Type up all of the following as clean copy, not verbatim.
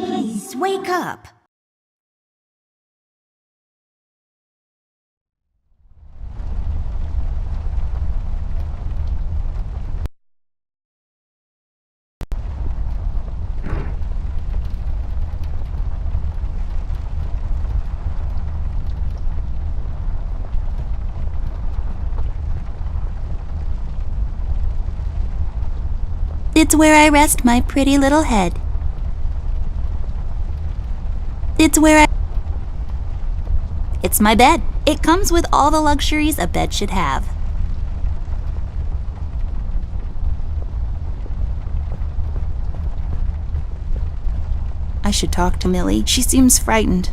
Please, wake up. It's where I rest my pretty little head. It's my bed. It comes with all the luxuries a bed should have. I should talk to Millie. She seems frightened.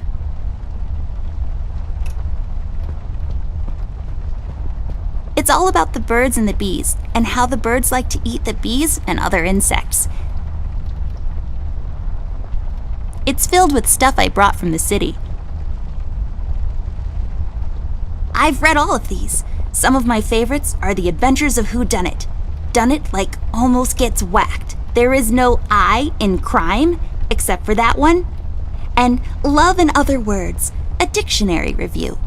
It's all about the birds and the bees, and how the birds like to eat the bees and other insects. It's filled with stuff I brought from the city. I've read all of these. Some of my favorites are The Adventures of Whodunit. Dunnit like almost gets whacked. There is no I in crime, except for that one. And Love and Other Words, a dictionary review.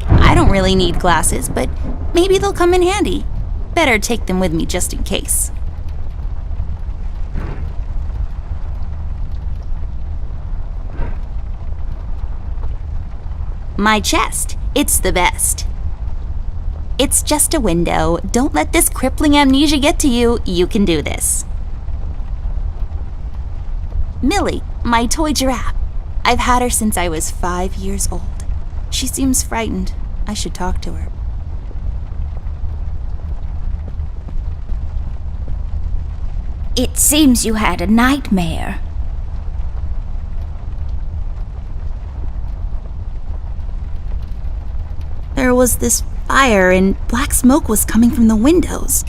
I don't really need glasses, but maybe they'll come in handy. Better take them with me just in case. My chest. It's the best. It's just a window. Don't let this crippling amnesia get to you. You can do this. Millie, my toy giraffe. I've had her since I was 5 years old. She seems frightened. I should talk to her. It seems you had a nightmare. There was this fire and black smoke was coming from the windows.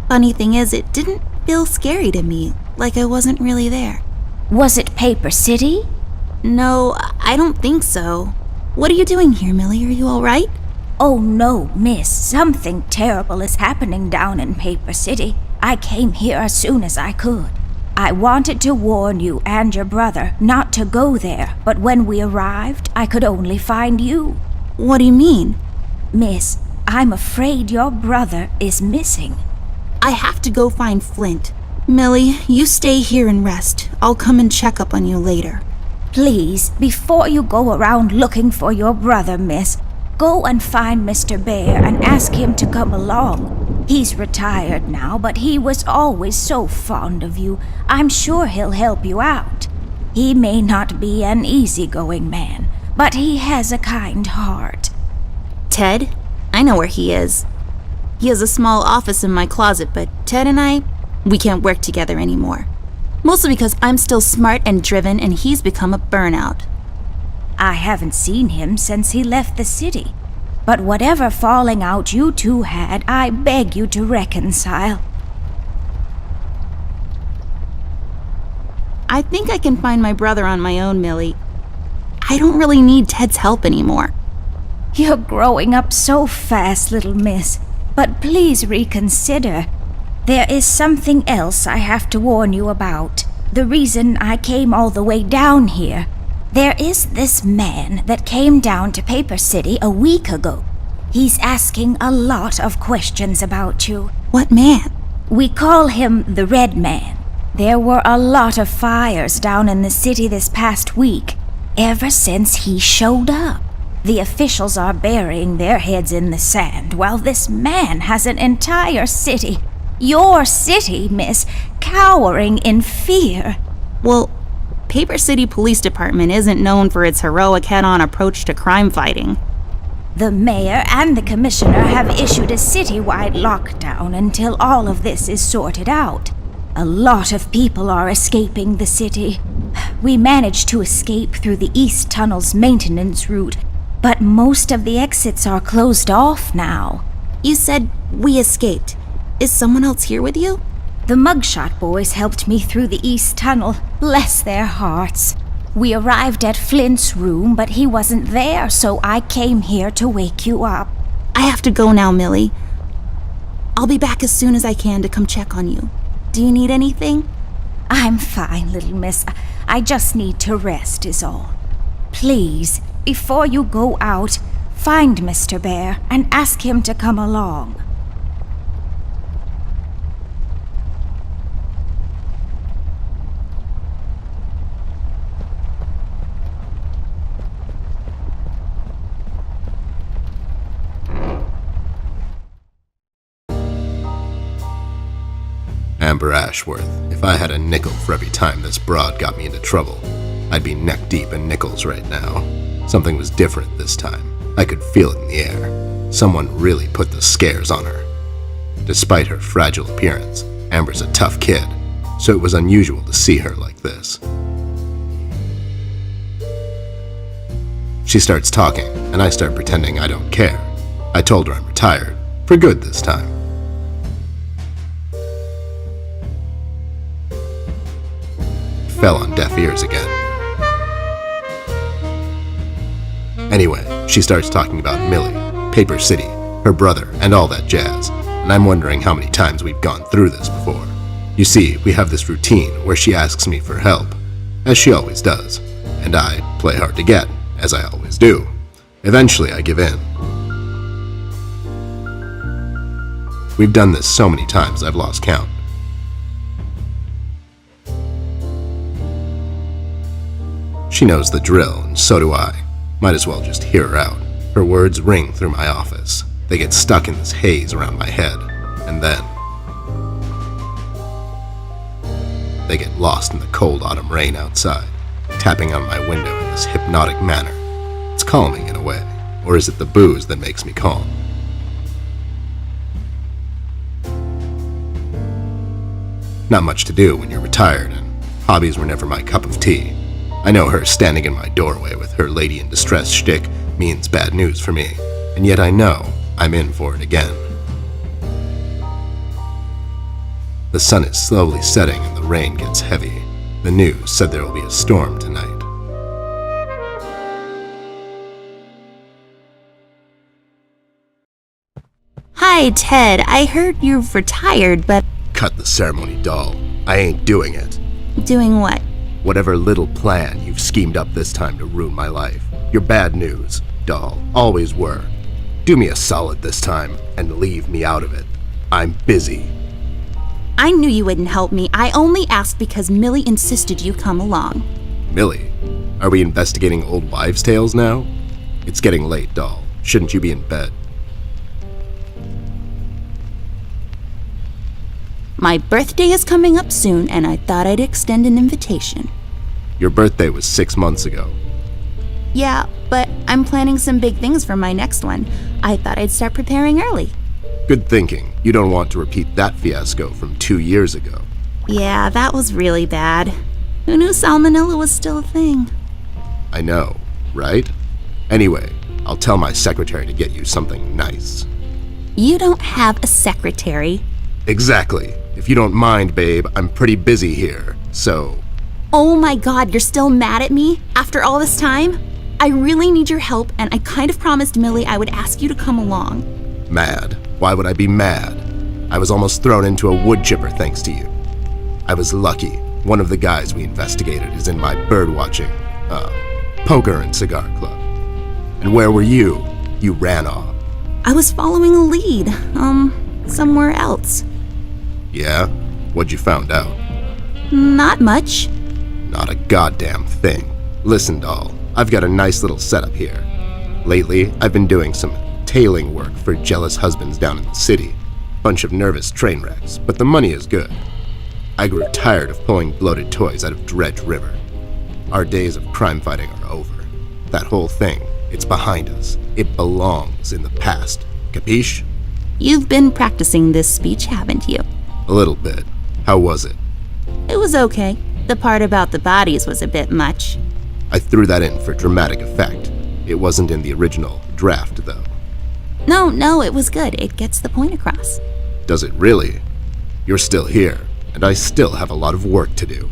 Funny thing is, it didn't feel scary to me, like I wasn't really there. Was it Paper City? No, I don't think so. What are you doing here, Millie? Are you all right? Oh no, miss. Something terrible is happening down in Paper City. I came here as soon as I could. I wanted to warn you and your brother not to go there, but when we arrived, I could only find you. What do you mean? Miss, I'm afraid your brother is missing. I have to go find Flint. Millie, you stay here and rest. I'll come and check up on you later. Please, before you go around looking for your brother, miss, go and find Mr. Bear and ask him to come along. He's retired now, but he was always so fond of you. I'm sure he'll help you out. He may not be an easygoing man, but he has a kind heart. Ted? I know where he is. He has a small office in my closet, but Ted and we can't work together anymore. Mostly because I'm still smart and driven and he's become a burnout. I haven't seen him since he left the city. But whatever falling out you two had, I beg you to reconcile. I think I can find my brother on my own, Millie. I don't really need Ted's help anymore. You're growing up so fast, little miss. But please reconsider. There is something else I have to warn you about. The reason I came all the way down here. There is this man that came down to Paper City a week ago. He's asking a lot of questions about you. What man? We call him the Red Man. There were a lot of fires down in the city this past week, ever since he showed up. The officials are burying their heads in the sand, while this man has an entire city, your city, miss, cowering in fear. Well, Paper City Police Department isn't known for its heroic head-on approach to crime fighting. The mayor and the commissioner have issued a citywide lockdown until all of this is sorted out. A lot of people are escaping the city. We managed to escape through the East Tunnel's maintenance route, but most of the exits are closed off now. You said we escaped. Is someone else here with you? The Mugshot boys helped me through the East Tunnel. Bless their hearts. We arrived at Flint's room, but he wasn't there, so I came here to wake you up. I have to go now, Millie. I'll be back as soon as I can to come check on you. Do you need anything? I'm fine, little miss. I just need to rest is all. Please, before you go out, find Mr. Bear and ask him to come along. Amber Ashworth, if I had a nickel for every time this broad got me into trouble, I'd be neck deep in nickels right now. Something was different this time. I could feel it in the air. Someone really put the scares on her. Despite her fragile appearance, Amber's a tough kid, so it was unusual to see her like this. She starts talking, and I start pretending I don't care. I told her I'm retired, for good this time. Fell on deaf ears again. Anyway, she starts talking about Millie, Paper City, her brother, and all that jazz, and I'm wondering how many times we've gone through this before. You see, we have this routine where she asks me for help, as she always does, and I play hard to get, as I always do. Eventually, I give in. We've done this so many times I've lost count. She knows the drill, and so do I. Might as well just hear her out. Her words ring through my office. They get stuck in this haze around my head, and then they get lost in the cold autumn rain outside, tapping on my window in this hypnotic manner. It's calming in a way, or is it the booze that makes me calm? Not much to do when you're retired, and hobbies were never my cup of tea. I know her standing in my doorway with her lady in distress shtick means bad news for me, and yet I know I'm in for it again. The sun is slowly setting and the rain gets heavy. The news said there will be a storm tonight. Hi, Ted. I heard you've retired, but... Cut the ceremony, doll. I ain't doing it. Doing what? Whatever little plan you've schemed up this time to ruin my life. You're bad news, doll. Always were. Do me a solid this time and leave me out of it. I'm busy. I knew you wouldn't help me. I only asked because Millie insisted you come along. Millie? Are we investigating old wives' tales now? It's getting late, doll. Shouldn't you be in bed? My birthday is coming up soon, and I thought I'd extend an invitation. Your birthday was 6 months ago. Yeah, but I'm planning some big things for my next one. I thought I'd start preparing early. Good thinking. You don't want to repeat that fiasco from 2 years ago. Yeah, that was really bad. Who knew salmonella was still a thing? I know, right? Anyway, I'll tell my secretary to get you something nice. You don't have a secretary. Exactly. If you don't mind, babe, I'm pretty busy here, so... Oh my god, you're still mad at me? After all this time? I really need your help, and I kind of promised Millie I would ask you to come along. Mad? Why would I be mad? I was almost thrown into a wood chipper thanks to you. I was lucky. One of the guys we investigated is in my birdwatching, poker and cigar club. And where were you? You ran off. I was following a lead, somewhere else. Yeah? What'd you found out? Not much. Not a goddamn thing. Listen, doll, I've got a nice little setup here. Lately, I've been doing some tailing work for jealous husbands down in the city. Bunch of nervous train wrecks, but the money is good. I grew tired of pulling bloated toys out of Dredge River. Our days of crime fighting are over. That whole thing, it's behind us. It belongs in the past. Capiche? You've been practicing this speech, haven't you? A little bit. How was it? It was okay. The part about the bodies was a bit much. I threw that in for dramatic effect. It wasn't in the original draft, though. No, it was good. It gets the point across. Does it really? You're still here, and I still have a lot of work to do.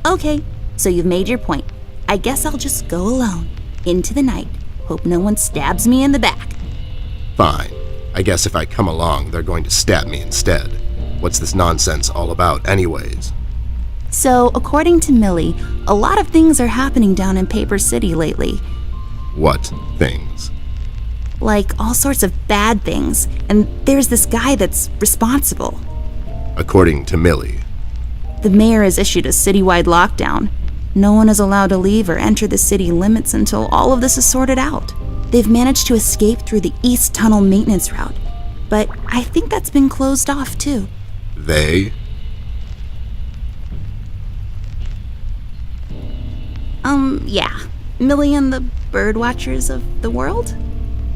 Okay, so you've made your point. I guess I'll just go alone, into the night. Hope no one stabs me in the back. Fine. I guess if I come along, they're going to stab me instead. What's this nonsense all about anyways? So, according to Millie, a lot of things are happening down in Paper City lately. What things? Like all sorts of bad things, and there's this guy that's responsible. According to Millie. The mayor has issued a citywide lockdown. No one is allowed to leave or enter the city limits until all of this is sorted out. They've managed to escape through the East Tunnel maintenance route, but I think that's been closed off too. They? Yeah. Millie and the bird watchers of the world?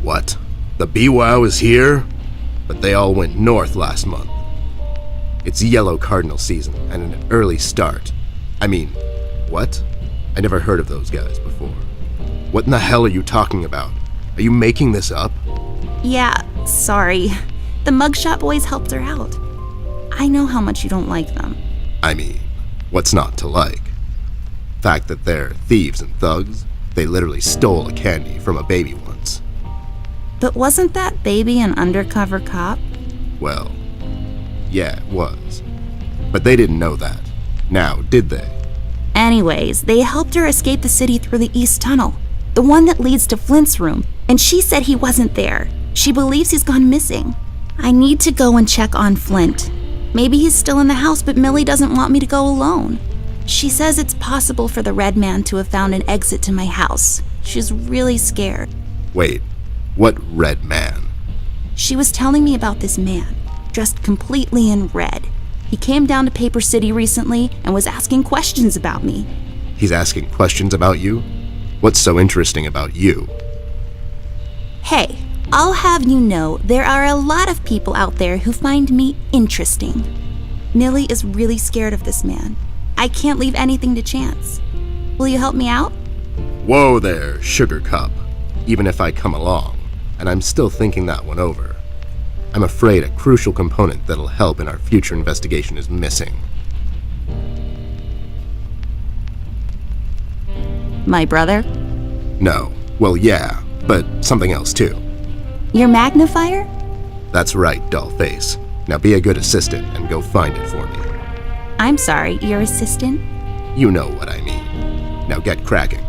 What? The BWOW is here? But they all went north last month. It's yellow cardinal season and an early start. I mean, what? I never heard of those guys before. What in the hell are you talking about? Are you making this up? Yeah, sorry. The Mugshot Boys helped her out. I know how much you don't like them. I mean, what's not to like? Fact that they're thieves and thugs? They literally stole a candy from a baby once. But wasn't that baby an undercover cop? Well, yeah, it was. But they didn't know that. Now, did they? Anyways, they helped her escape the city through the East Tunnel, the one that leads to Flint's room, and she said he wasn't there. She believes he's gone missing. I need to go and check on Flint. Maybe he's still in the house, but Millie doesn't want me to go alone. She says it's possible for the Red Man to have found an exit to my house. She's really scared. Wait, what Red Man? She was telling me about this man, dressed completely in red. He came down to Paper City recently and was asking questions about me. He's asking questions about you? What's so interesting about you? Hey, I'll have you know there are a lot of people out there who find me interesting. Millie is really scared of this man. I can't leave anything to chance. Will you help me out? Whoa there, Sugar Cup. Even if I come along, and I'm still thinking that one over. I'm afraid a crucial component that'll help in our future investigation is missing. My brother? No. Well, yeah, but something else too. Your magnifier? That's right, Dollface. Now be a good assistant and go find it for me. I'm sorry, your assistant? You know what I mean. Now get cracking.